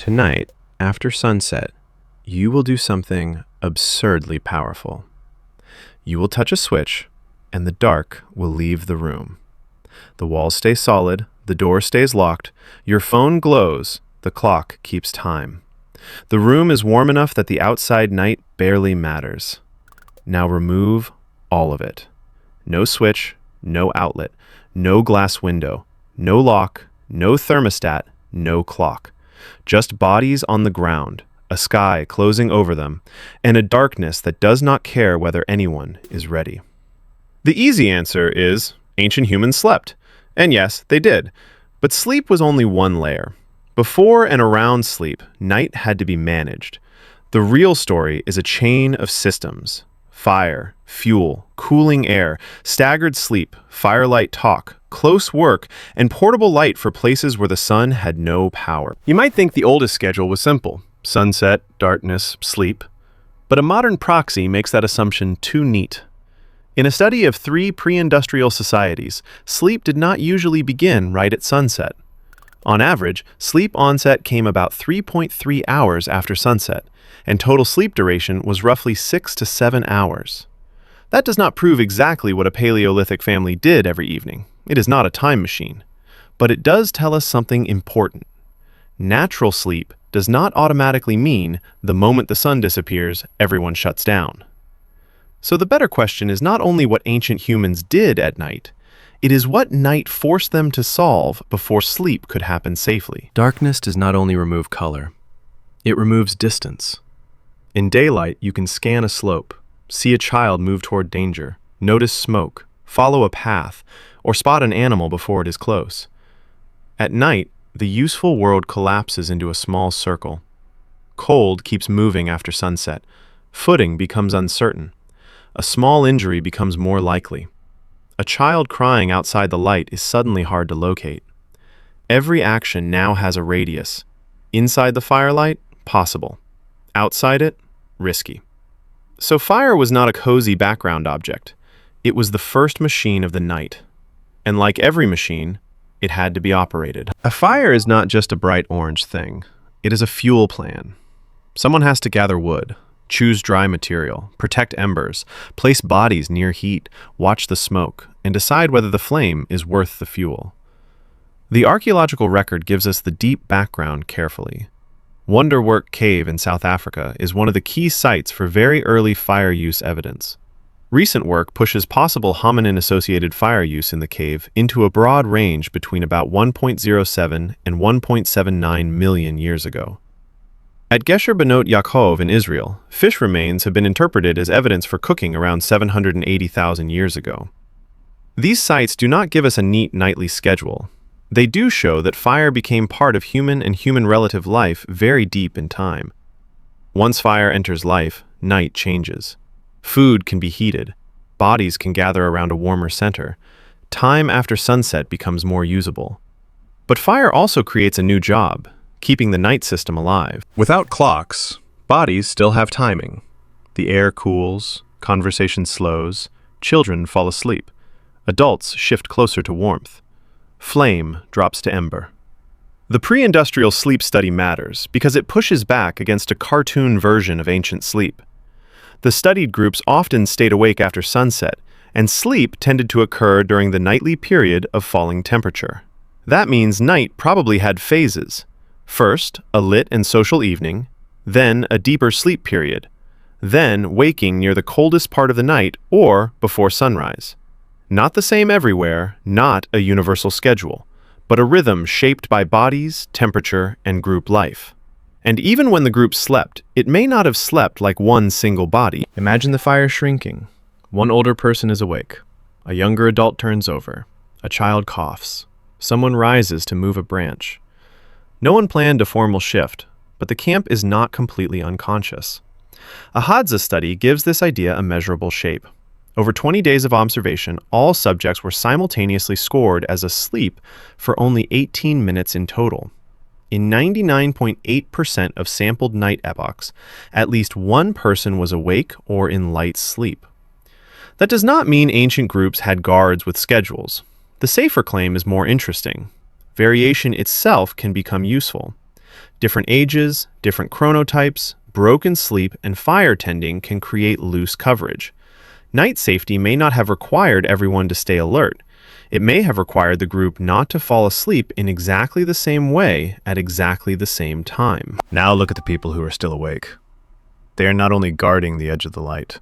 Tonight, after sunset, you will do something absurdly powerful. You will touch a switch, and the dark will leave the room. The walls stay solid, the door stays locked, your phone glows, the clock keeps time. The room is warm enough that the outside night barely matters. Now remove all of it. No switch, no outlet, no glass window, no lock, no thermostat, no clock. Just bodies on the ground, a sky closing over them, and a darkness that does not care whether anyone is ready. The easy answer is ancient humans slept. And yes, they did. But sleep was only one layer. Before and around sleep, night had to be managed. The real story is a chain of systems. Fire, fuel, cooling air, staggered sleep, firelight talk, close work, and portable light for places where the sun had no power. You might think the oldest schedule was simple: sunset, darkness, sleep. But a modern proxy makes that assumption too neat. In a study of 3 pre-industrial societies, sleep did not usually begin right at sunset. On average, sleep onset came about 3.3 hours after sunset, and total sleep duration was roughly 6 to 7 hours. That does not prove exactly what a Paleolithic family did every evening. It is not a time machine. But it does tell us something important. Natural sleep does not automatically mean the moment the sun disappears, everyone shuts down. So the better question is not only what ancient humans did at night, it is what night forced them to solve before sleep could happen safely. Darkness does not only remove color, it removes distance. In daylight, you can scan a slope, see a child move toward danger, notice smoke, follow a path, or spot an animal before it is close. At night, the useful world collapses into a small circle. Cold keeps moving after sunset. Footing becomes uncertain. A small injury becomes more likely. A child crying outside the light is suddenly hard to locate. Every action now has a radius. Inside the firelight, possible. Outside it, risky. So fire was not a cozy background object. It was the first machine of the night. And like every machine, it had to be operated. A fire is not just a bright orange thing. It is a fuel plan. Someone has to gather wood, choose dry material, protect embers, place bodies near heat, watch the smoke, and decide whether the flame is worth the fuel. The archaeological record gives us the deep background carefully. Wonderwork Cave in South Africa is one of the key sites for very early fire use evidence. Recent work pushes possible hominin-associated fire use in the cave into a broad range between about 1.07 and 1.79 million years ago. At Gesher Benot Yaakov in Israel, fish remains have been interpreted as evidence for cooking around 780,000 years ago. These sites do not give us a neat nightly schedule. They do show that fire became part of human and human relative life very deep in time. Once fire enters life, night changes. Food can be heated. Bodies can gather around a warmer center. Time after sunset becomes more usable. But fire also creates a new job: keeping the night system alive. Without clocks, bodies still have timing. The air cools, conversation slows, children fall asleep, adults shift closer to warmth. Flame drops to ember. The pre-industrial sleep study matters because it pushes back against a cartoon version of ancient sleep. The studied groups often stayed awake after sunset, and sleep tended to occur during the nightly period of falling temperature. That means night probably had phases. First, a lit and social evening, then a deeper sleep period, then waking near the coldest part of the night or before sunrise. Not the same everywhere, not a universal schedule, but a rhythm shaped by bodies, temperature, and group life. And even when the group slept, it may not have slept like one single body. Imagine the fire shrinking. One older person is awake. A younger adult turns over. A child coughs. Someone rises to move a branch. No one planned a formal shift, but the camp is not completely unconscious. A Hadza study gives this idea a measurable shape. Over 20 days of observation, all subjects were simultaneously scored as asleep for only 18 minutes in total. In 99.8% of sampled night epochs, at least one person was awake or in light sleep. That does not mean ancient groups had guards with schedules. The safer claim is more interesting. Variation itself can become useful. Different ages, different chronotypes, broken sleep, and fire tending can create loose coverage. Night safety may not have required everyone to stay alert. It may have required the group not to fall asleep in exactly the same way at exactly the same time. Now look at the people who are still awake. They are not only guarding the edge of the light,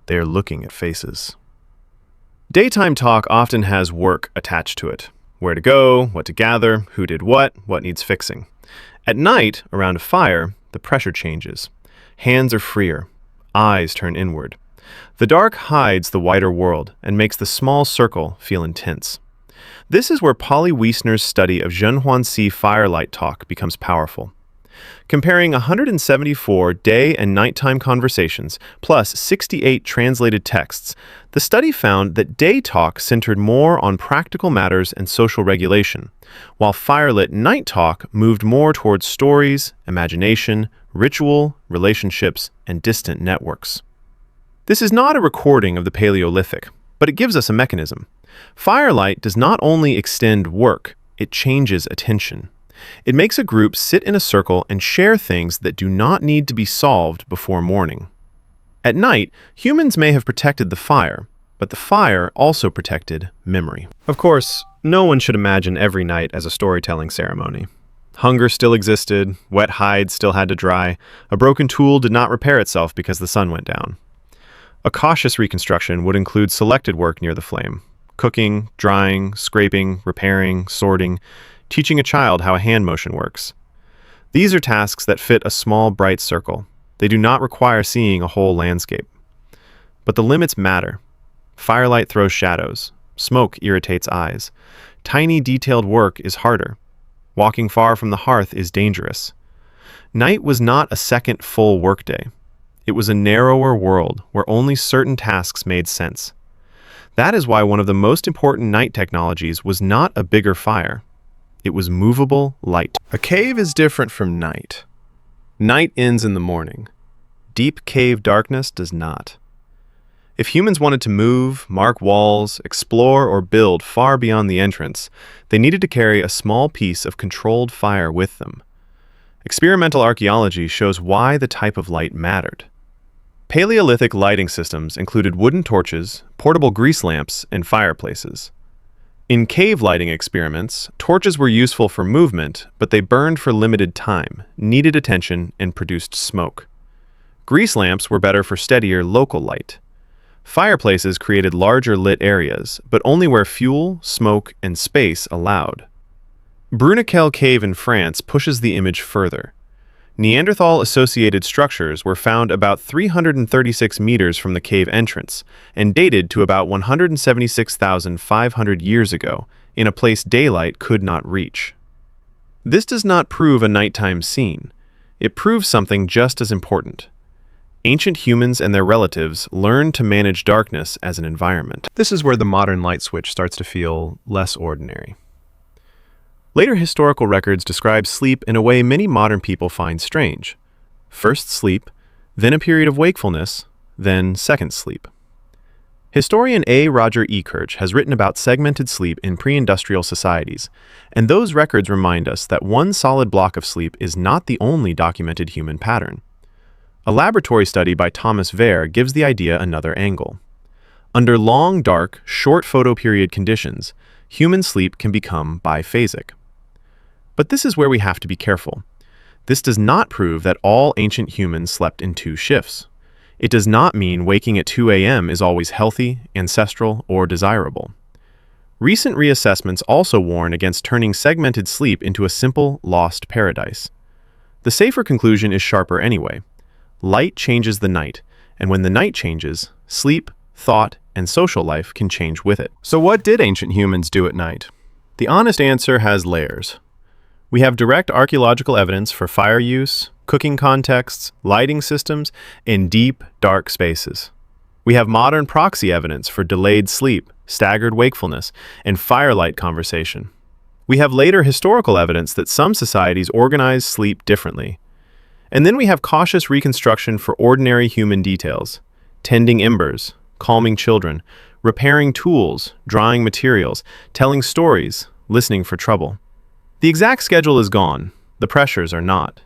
they are looking at faces. Daytime talk often has work attached to it. Where to go, what to gather, who did what needs fixing. At night, around a fire, the pressure changes. Hands are freer. Eyes turn inward. The dark hides the wider world and makes the small circle feel intense. This is where Polly Wiesner's study of Zhenhuanxi Firelight Talk becomes powerful. Comparing 174 day and nighttime conversations plus 68 translated texts, the study found that day talk centered more on practical matters and social regulation, while firelit night talk moved more towards stories, imagination, ritual, relationships, and distant networks. This is not a recording of the Paleolithic, but it gives us a mechanism. Firelight does not only extend work, it changes attention. It makes a group sit in a circle and share things that do not need to be solved before morning. At night, humans may have protected the fire, but the fire also protected memory. Of course, no one should imagine every night as a storytelling ceremony. Hunger still existed, wet hides still had to dry, a broken tool did not repair itself because the sun went down. A cautious reconstruction would include selected work near the flame: cooking, drying, scraping, repairing, sorting, teaching a child how a hand motion works. These are tasks that fit a small, bright circle. They do not require seeing a whole landscape. But the limits matter. Firelight throws shadows. Smoke irritates eyes. Tiny, detailed work is harder. Walking far from the hearth is dangerous. Night was not a second full workday. It was a narrower world where only certain tasks made sense. That is why one of the most important night technologies was not a bigger fire. It was movable light. A cave is different from night. Night ends in the morning. Deep cave darkness does not. If humans wanted to move, mark walls, explore, or build far beyond the entrance, they needed to carry a small piece of controlled fire with them. Experimental archaeology shows why the type of light mattered. Paleolithic lighting systems included wooden torches, portable grease lamps, and fireplaces. In cave lighting experiments, torches were useful for movement, but they burned for limited time, needed attention, and produced smoke. Grease lamps were better for steadier local light. Fireplaces created larger lit areas, but only where fuel, smoke, and space allowed. Bruniquel Cave in France pushes the image further. Neanderthal-associated structures were found about 336 meters from the cave entrance and dated to about 176,500 years ago, in a place daylight could not reach. This does not prove a nighttime scene. It proves something just as important. Ancient humans and their relatives learned to manage darkness as an environment. This is where the modern light switch starts to feel less ordinary. Later historical records describe sleep in a way many modern people find strange. First sleep, then a period of wakefulness, then second sleep. Historian A. Roger Ekirch has written about segmented sleep in pre-industrial societies, and those records remind us that one solid block of sleep is not the only documented human pattern. A laboratory study by Thomas Vare gives the idea another angle. Under long, dark, short photoperiod conditions, human sleep can become biphasic. But this is where we have to be careful. This does not prove that all ancient humans slept in 2 shifts. It does not mean waking at 2 a.m. is always healthy, ancestral, or desirable. Recent reassessments also warn against turning segmented sleep into a simple, lost paradise. The safer conclusion is sharper anyway. Light changes the night, and when the night changes, sleep, thought, and social life can change with it. So what did ancient humans do at night? The honest answer has layers. We have direct archaeological evidence for fire use, cooking contexts, lighting systems, and deep, dark spaces. We have modern proxy evidence for delayed sleep, staggered wakefulness, and firelight conversation. We have later historical evidence that some societies organize sleep differently. And then we have cautious reconstruction for ordinary human details: tending embers, calming children, repairing tools, drying materials, telling stories, listening for trouble. The exact schedule is gone. the pressures are not.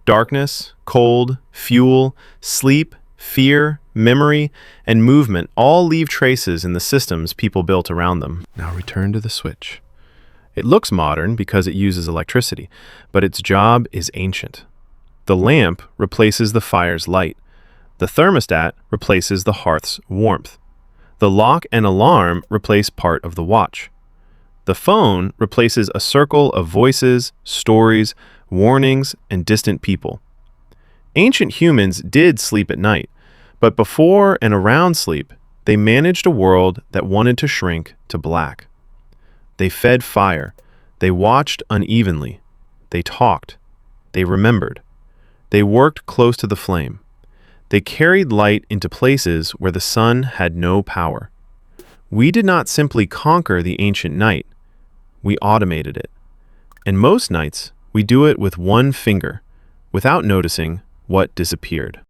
Darkness, cold, fuel, sleep, fear, memory, and movement all leave traces in the systems people built around them. Now return to the switch. It looks modern because it uses electricity, but its job is ancient. The lamp replaces the fire's light. The thermostat replaces the hearth's warmth. The lock and alarm replace part of the watch. The phone replaces a circle of voices, stories, warnings, and distant people. Ancient humans did sleep at night, but before and around sleep, they managed a world that wanted to shrink to black. They fed fire. They watched unevenly. They talked. They remembered. They worked close to the flame. They carried light into places where the sun had no power. We did not simply conquer the ancient night. We automated it. And most nights, we do it with one finger, without noticing what disappeared.